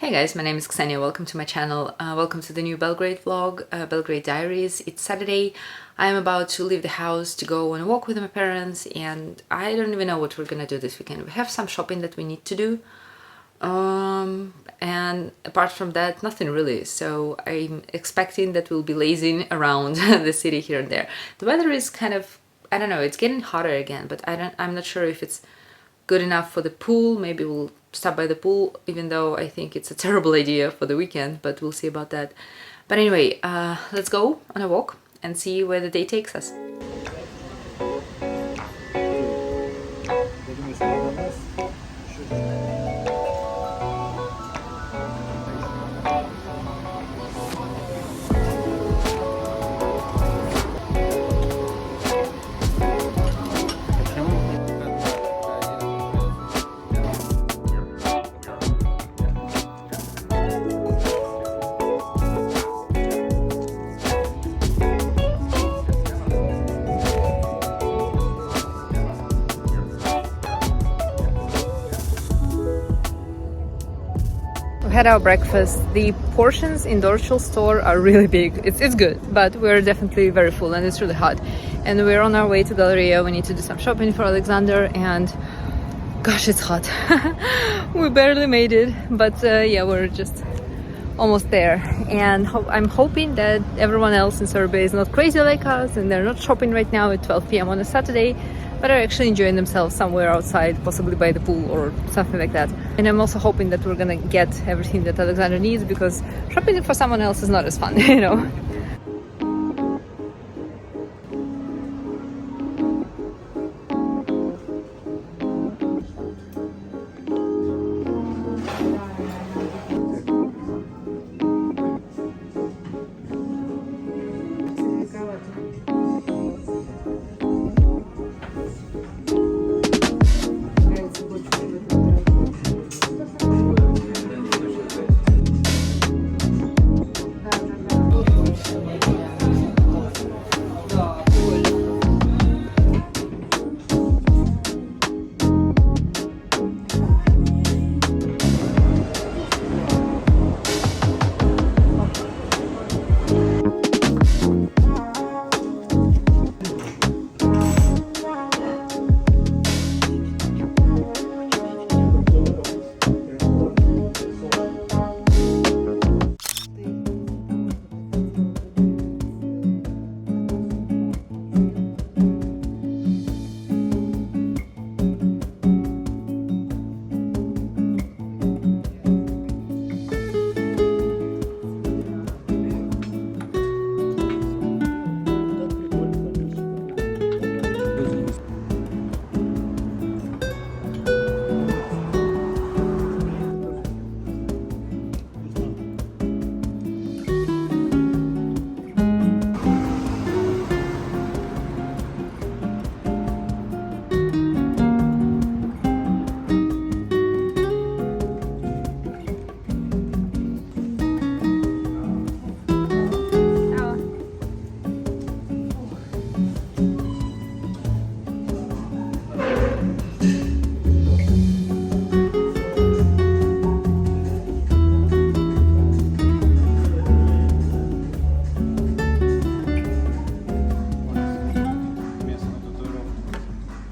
Hey guys, my name is Ksenia. Welcome to my channel. Welcome to the new Belgrade vlog, Belgrade diaries. It's Saturday. I am about to leave the house to go on a walk with my parents, and I don't even know what we're gonna do this weekend. We have some shopping that we need to do, and apart from that, nothing really. So I'm expecting that we'll be lazing around the city here and there. The weather is kind of, I don't know, it's getting hotter again, but I'm not sure if it's good enough for the pool. Maybe we'll stop by the pool, even though I think it's a terrible idea for the weekend, but we'll see about that. But anyway, let's go on a walk and see where the day takes us. We had our breakfast. The portions in the Dorchel store are really big. It's good, but we're definitely very full and it's really hot. And we're on our way to Galleria. We need to do some shopping for Alexander, and gosh, it's hot. We barely made it, but yeah, we're just almost there. And I'm hoping that everyone else in Serbia is not crazy like us and they're not shopping right now at 12 p.m. on a Saturday, but are actually enjoying themselves somewhere outside, possibly by the pool or something like that. And I'm also hoping that we're gonna get everything that Alexander needs, because shopping for someone else is not as fun, you know.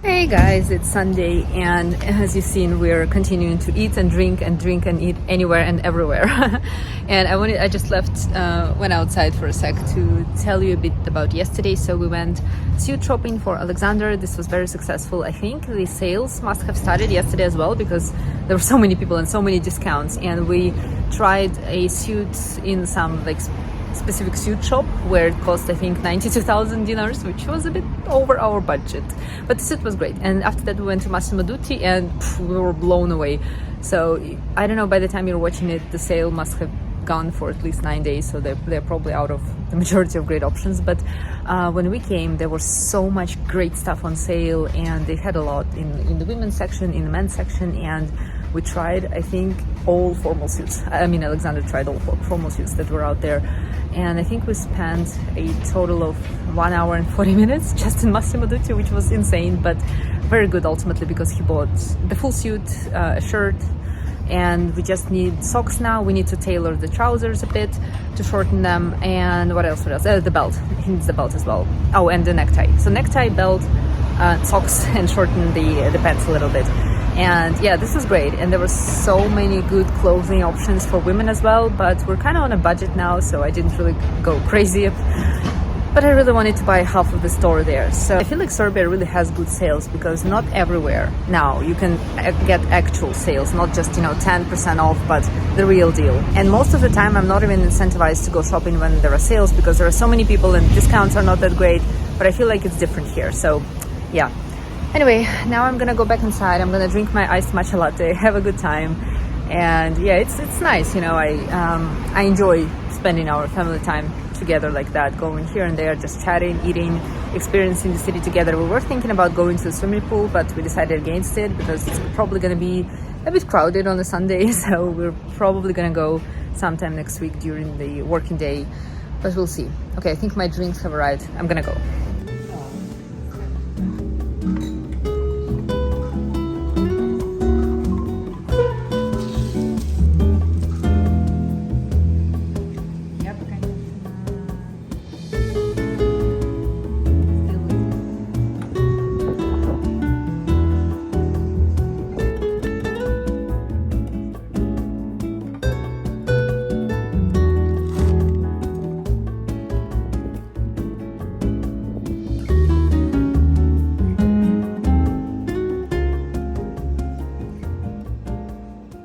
Hey guys, it's Sunday, and as you've seen, we're continuing to eat and drink and eat anywhere and everywhere. And I just went outside for a sec to tell you a bit about yesterday. So we went suit shopping for Alexander. This was very successful. I think the sales must have started yesterday as well, because there were so many people and so many discounts. And we tried a suit in some specific suit shop where it cost, I think, 92,000 dinars, which was a bit over our budget, but the suit was great. And after that we went to Massimo Dutti, and we were blown away. So I don't know, by the time you're watching it, the sale must have gone for at least 9 days, so they're probably out of the majority of great options. But when we came, there was so much great stuff on sale, and they had a lot in the women's section, in the men's section, and we tried, I think, all formal suits. I mean, Alexander tried all formal suits that were out there, and I think we spent a total of 1 hour and 40 minutes just in Massimo Dutti, which was insane, but very good ultimately, because he bought the full suit, a shirt, and we just need socks now. We need to tailor the trousers a bit to shorten them. And what else? The belt. He needs the belt as well. Oh, and the necktie. So necktie, belt, socks, and shorten the pants a little bit. And yeah, this was great, and there were so many good clothing options for women as well, but we're kind of on a budget now, so I didn't really go crazy. But I really wanted to buy half of the store there. So I feel like Serbia really has good sales, because not everywhere now you can get actual sales, not just 10% off, but the real deal. And most of the time I'm not even incentivized to go shopping when there are sales, because there are so many people and discounts are not that great. But I feel like it's different here. So yeah. Anyway, now I'm gonna go back inside. I'm gonna drink my iced matcha latte, have a good time, and yeah, it's nice. I enjoy spending our family time together like that, going here and there, just chatting, eating, experiencing the city together. We were thinking about going to the swimming pool, but we decided against it because it's probably gonna be a bit crowded on a Sunday. So we're probably gonna go sometime next week during the working day, but we'll see. Okay, I think my drinks have arrived. I'm gonna go.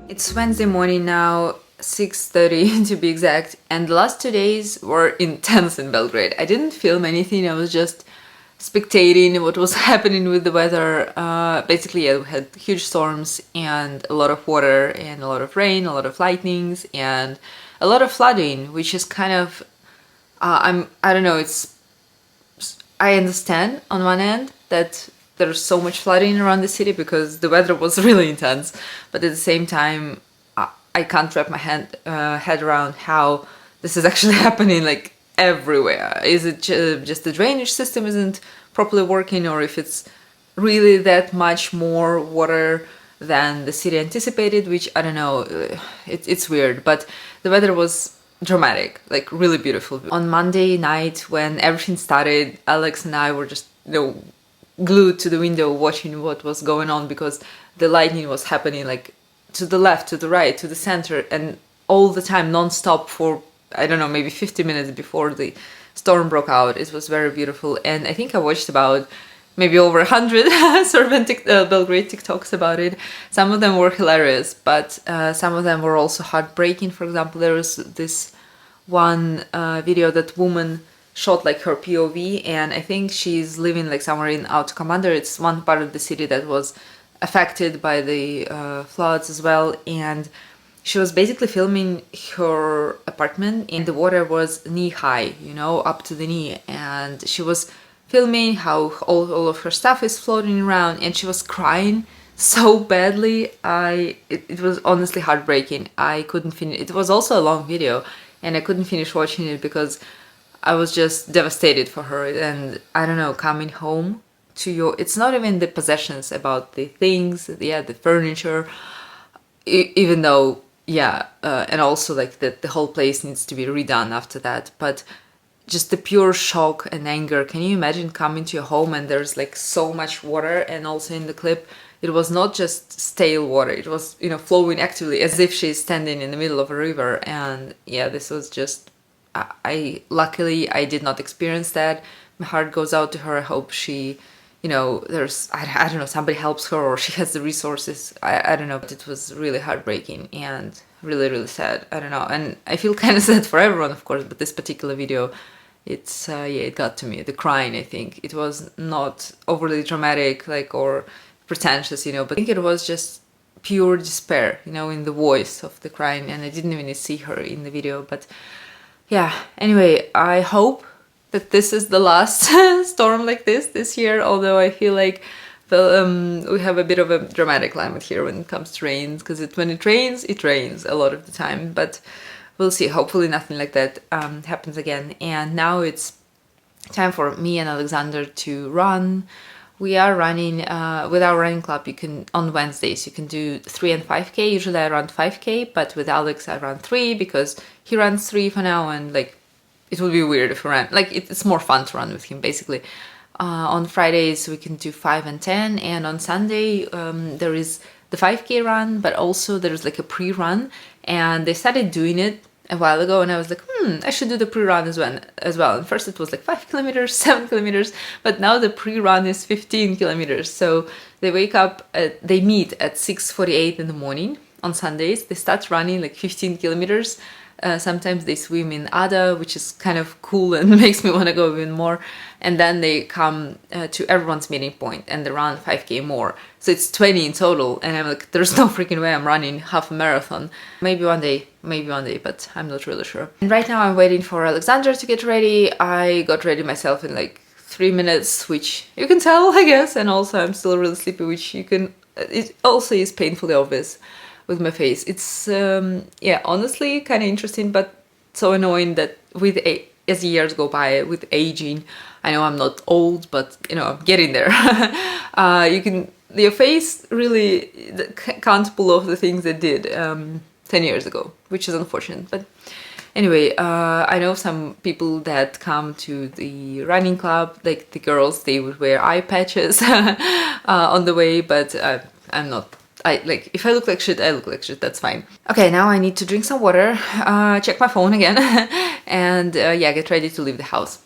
It's Wednesday morning now, 6:30 to be exact, and the last 2 days were intense in Belgrade. I didn't film anything, I was just spectating what was happening with the weather. Basically, yeah, we had huge storms and a lot of water and a lot of rain, a lot of lightnings and a lot of flooding, which is kind of, I don't know, I understand on one end that there's so much flooding around the city because the weather was really intense, but at the same time I can't wrap my head around how this is actually happening like everywhere. Is it just the drainage system isn't properly working, or if it's really that much more water than the city anticipated, which I don't know. It's weird, but the weather was dramatic, like really beautiful. On Monday night when everything started, Alex and I were just glued to the window watching what was going on, because the lightning was happening like to the left, to the right, to the center, and all the time non-stop for, I don't know, maybe 50 minutes before the storm broke out. It was very beautiful, and I think I watched about maybe over 100 Serbian Belgrade TikToks about it. Some of them were hilarious, but some of them were also heartbreaking. For example, there was this one video that woman shot like her POV, and I think she's living like somewhere in Auto Commander. It's one part of the city that was affected by the floods as well, and she was basically filming her apartment and the water was knee high, up to the knee, and she was filming how all of her stuff is floating around, and she was crying so badly. It was honestly heartbreaking. I couldn't finish. It was also a long video, and I couldn't finish watching it because I was just devastated for her. And I don't know, coming home to it's not even the possessions, about the things, the furniture, even though, and also like the whole place needs to be redone after that, but just the pure shock and anger. Can you imagine coming to your home and there's like so much water? And also in the clip, it was not just stale water, it was, flowing actively as if she's standing in the middle of a river. And yeah, this was just, luckily I did not experience that. My heart goes out to her. I hope she, there's, I don't know, somebody helps her or she has the resources. I don't know, but it was really heartbreaking and really, really sad. I don't know. And I feel kind of sad for everyone, of course, but this particular video, it got to me. The crying, I think it was not overly dramatic, or pretentious, but I think it was just pure despair, in the voice of the crying, and I didn't even see her in the video. But yeah, anyway, I hope that this is the last storm like this year, although I feel like we have a bit of a dramatic climate here when it comes to rains, because when it rains a lot of the time, but we'll see. Hopefully nothing like that happens again. And now it's time for me and Alexander to run We are running with our running club. You can on Wednesdays you can do 3 and 5k. Usually I run 5k, but with Alex I run 3 because he runs 3 for now, and like it would be weird if I ran. Like it's more fun to run with him basically. On Fridays we can do 5 and 10, and on Sunday there is the 5k run, but also there's like a pre-run, and they started doing it a while ago, and I was like, I should do the pre-run as well. And first it was like 5 kilometers, 7 kilometers, but now the pre-run is 15 kilometers. So they wake up, they meet at 6:48 in the morning on Sundays. They start running like 15 kilometers. Sometimes they swim in Ada, which is kind of cool and makes me want to go even more. And then they come to everyone's meeting point and they run 5k more. So it's 20 in total. And I'm like, there's no freaking way I'm running half a marathon. Maybe one day, but I'm not really sure. And right now I'm waiting for Alexander to get ready. I got ready myself in like 3 minutes, which you can tell, I guess. And also I'm still really sleepy, which it also is painfully obvious with my face. It's yeah, honestly kind of interesting, but so annoying that as years go by with aging, I know I'm not old, but you know, I'm getting there. Your face really can't pull off the things it did 10 years ago, which is unfortunate. But anyway, I know some people that come to the running club, like the girls, they would wear eye patches on the way, but I'm not. If I look like shit, I look like shit, that's fine. Okay, now I need to drink some water, check my phone again, and yeah, get ready to leave the house.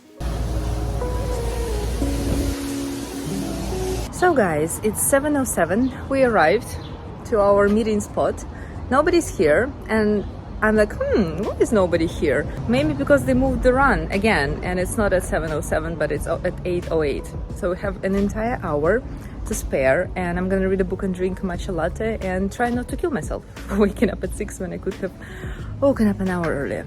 So guys, it's 7:07. We arrived to our meeting spot. Nobody's here, and I'm like, why is nobody here? Maybe because they moved the run again, and it's not at 7:07, but it's at 8:08. So we have an entire hour to spare, and I'm gonna read a book and drink matcha latte and try not to kill myself for waking up at 6 when I could have woken up an hour earlier.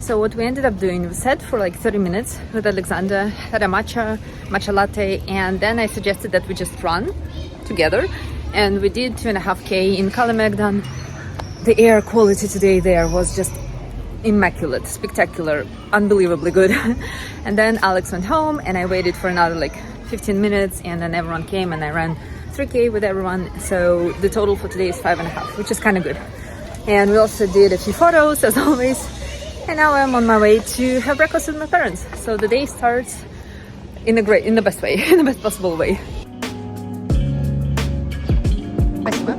So what we ended up doing, we sat for like 30 minutes with Alexander, had a matcha latte, and then I suggested that we just run together, and we did 2.5k in Kalemegdan. The air quality today there was just immaculate, spectacular, unbelievably good. And then Alex went home, and I waited for another like 15 minutes, and then everyone came, and I ran 3k with everyone. So the total for today is 5.5, which is kind of good. And we also did a few photos, as always. And now I'm on my way to have breakfast with my parents. So the day starts in the best way, in the best possible way. Спасибо.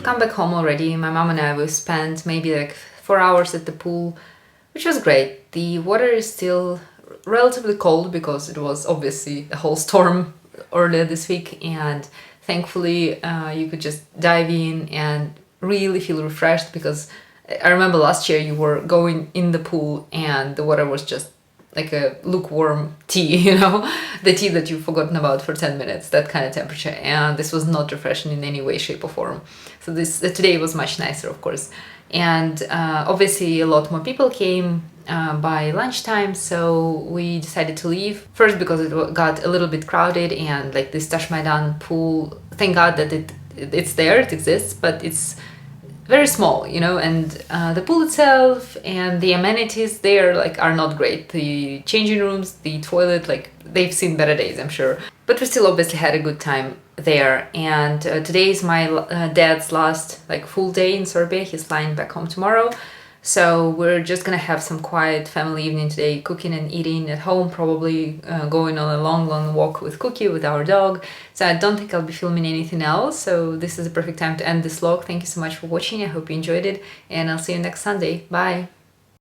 Come back home already. My mom and I, we spent maybe like 4 hours at the pool, which was great. The water is still relatively cold because it was obviously a whole storm earlier this week, and thankfully you could just dive in and really feel refreshed, because I remember last year you were going in the pool and the water was just like a lukewarm tea, you know, the tea that you've forgotten about for 10 minutes, that kind of temperature. And this was not refreshing in any way, shape, or form. So this today was much nicer, of course. And obviously a lot more people came by lunchtime, so we decided to leave. First because it got a little bit crowded, and like this Tash Maidan pool, thank God that it's there, it exists, but it's very small, you know, and the pool itself and the amenities there like are not great. The changing rooms, the toilet, like they've seen better days, I'm sure. But we still obviously had a good time there. And today is my dad's last like full day in Serbia. He's flying back home tomorrow. So we're just gonna have some quiet family evening today, cooking and eating at home, probably going on a long walk with Cookie, with our dog. So I don't think I'll be filming anything else. So this is the perfect time to end this vlog. Thank you so much for watching. I hope you enjoyed it, and I'll see you next Sunday. Bye.